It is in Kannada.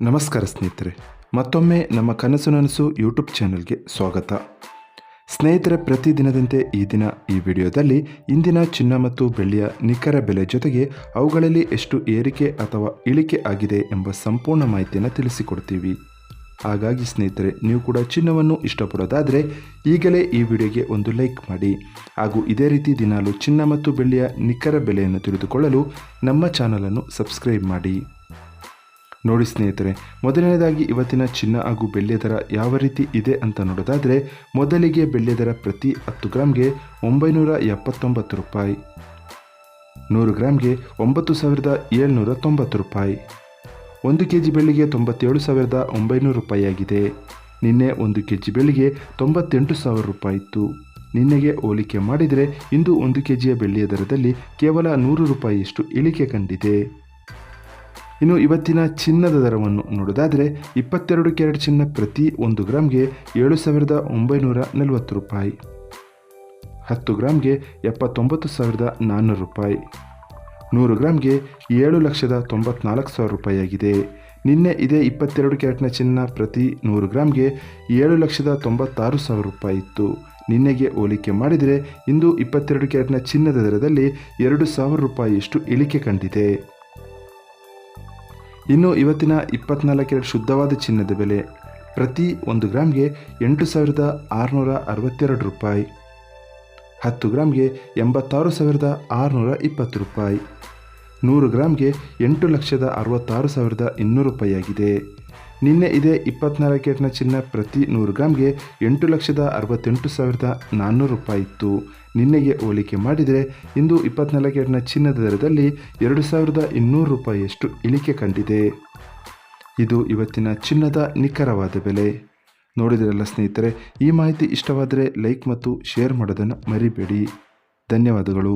ನಮಸ್ಕಾರ ಸ್ನೇಹಿತರೆ, ಮತ್ತೊಮ್ಮೆ ನಮ್ಮ ಕನಸು ನನಸು ಯೂಟ್ಯೂಬ್ ಚಾನಲ್ಗೆ ಸ್ವಾಗತ. ಸ್ನೇಹಿತರೆ, ಪ್ರತಿದಿನದಂತೆ ಈ ದಿನ ಈ ವಿಡಿಯೋದಲ್ಲಿ ಇಂದಿನ ಚಿನ್ನ ಮತ್ತು ಬೆಳ್ಳಿಯ ನಿಖರ ಬೆಲೆ ಜೊತೆಗೆ ಅವುಗಳಲ್ಲಿ ಎಷ್ಟು ಏರಿಕೆ ಅಥವಾ ಇಳಿಕೆ ಆಗಿದೆ ಎಂಬ ಸಂಪೂರ್ಣ ಮಾಹಿತಿಯನ್ನು ತಿಳಿಸಿಕೊಡ್ತೀವಿ. ಹಾಗಾಗಿ ಸ್ನೇಹಿತರೆ, ನೀವು ಕೂಡ ಚಿನ್ನವನ್ನು ಇಷ್ಟಪಡೋದಾದರೆ ಈಗಲೇ ಈ ವಿಡಿಯೋಗೆ ಒಂದು ಲೈಕ್ ಮಾಡಿ. ಹಾಗೂ ಇದೇ ರೀತಿ ದಿನಾಲು ಚಿನ್ನ ಮತ್ತು ಬೆಳ್ಳಿಯ ನಿಖರ ಬೆಲೆಯನ್ನು ತಿಳಿದುಕೊಳ್ಳಲು ನಮ್ಮ ಚಾನಲನ್ನು ಸಬ್ಸ್ಕ್ರೈಬ್ ಮಾಡಿ. ನೋಡಿ ಸ್ನೇಹಿತರೆ, ಮೊದಲನೇದಾಗಿ ಇವತ್ತಿನ ಚಿನ್ನ ಹಾಗೂ ಬೆಳ್ಳಿಯ ದರ ಯಾವ ರೀತಿ ಇದೆ ಅಂತ ನೋಡೋದಾದರೆ, ಮೊದಲಿಗೆ ಬೆಳ್ಳಿಯ ದರ ಪ್ರತಿ 10 ಗ್ರಾಮ್ಗೆ 979 ರೂಪಾಯಿ, 100 ಗ್ರಾಮ್ಗೆ 9790 ರೂಪಾಯಿ, 1 kg ಬೆಳ್ಳಿಗೆ 97,900 ರೂಪಾಯಿ ಆಗಿದೆ. ನಿನ್ನೆ 1 kg ಬೆಳ್ಳಿಗೆ 98,000 ರೂಪಾಯಿ ಇತ್ತು. ನಿನ್ನೆಗೆ ಹೋಲಿಕೆ ಮಾಡಿದರೆ ಇಂದು 1 kgಯ ಬೆಳ್ಳಿಯ ದರದಲ್ಲಿ ಕೇವಲ 100 ರೂಪಾಯಿಯಷ್ಟು ಇಳಿಕೆ ಕಂಡಿದೆ. ಇನ್ನು ಇವತ್ತಿನ ಚಿನ್ನದ ದರವನ್ನು ನೋಡೋದಾದರೆ, 22 ಕ್ಯಾರೆಟ್ ಚಿನ್ನ ಪ್ರತಿ 1 ಗ್ರಾಮ್ಗೆ 7,940 ರೂಪಾಯಿ, 10 ಗ್ರಾಮ್ಗೆ 79,400 ರೂಪಾಯಿ, 100 ಗ್ರಾಮ್ಗೆ 7,94,000 ರೂಪಾಯಿ ಆಗಿದೆ. ನಿನ್ನೆ ಇದೇ 22 ಕ್ಯಾರೆಟ್ನ ಚಿನ್ನ ಪ್ರತಿ 100 ಗ್ರಾಮ್ಗೆ 7,96,000 ರೂಪಾಯಿ ಇತ್ತು. ನಿನ್ನೆಗೆ ಹೋಲಿಕೆ ಮಾಡಿದರೆ ಇಂದು 22 ಕ್ಯಾರೆಟ್ನ ಚಿನ್ನದ ದರದಲ್ಲಿ 2,000 ರೂಪಾಯಿಯಷ್ಟು ಇಳಿಕೆ ಕಂಡಿದೆ. ಇನ್ನು ಇವತ್ತಿನ 24 ಕ್ಯಾರೆಟ್ ಶುದ್ಧವಾದ ಚಿನ್ನದ ಬೆಲೆ ಪ್ರತಿ 1 ಗ್ರಾಮ್ಗೆ 8,662 ರೂಪಾಯಿ, 10 ಗ್ರಾಮ್ಗೆ 86,620 ರೂಪಾಯಿ, 100 ಗ್ರಾಮ್ಗೆ 8,66,200 ರೂಪಾಯಿ ಆಗಿದೆ. ನಿನ್ನೆ ಇದೇ 24 ಕ್ಯಾರೆಟ್ನ ಚಿನ್ನ ಪ್ರತಿ 100 ಗ್ರಾಮ್ಗೆ 8,68,400 ರೂಪಾಯಿ ಇತ್ತು. ನಿನ್ನೆಗೆ ಹೋಲಿಕೆ ಮಾಡಿದರೆ ಇಂದು 24 ಕ್ಯಾರೆಟ್ನ ಚಿನ್ನದ ದರದಲ್ಲಿ 2,200 ರೂಪಾಯಿಯಷ್ಟು ಇಳಿಕೆ ಕಂಡಿದೆ. ಇದು ಇವತ್ತಿನ ಚಿನ್ನದ ನಿಖರವಾದ ಬೆಲೆ. ನೋಡಿದ್ರಲ್ಲ ಸ್ನೇಹಿತರೆ, ಈ ಮಾಹಿತಿ ಇಷ್ಟವಾದರೆ ಲೈಕ್ ಮತ್ತು ಶೇರ್ ಮಾಡೋದನ್ನು ಮರಿಬೇಡಿ. ಧನ್ಯವಾದಗಳು.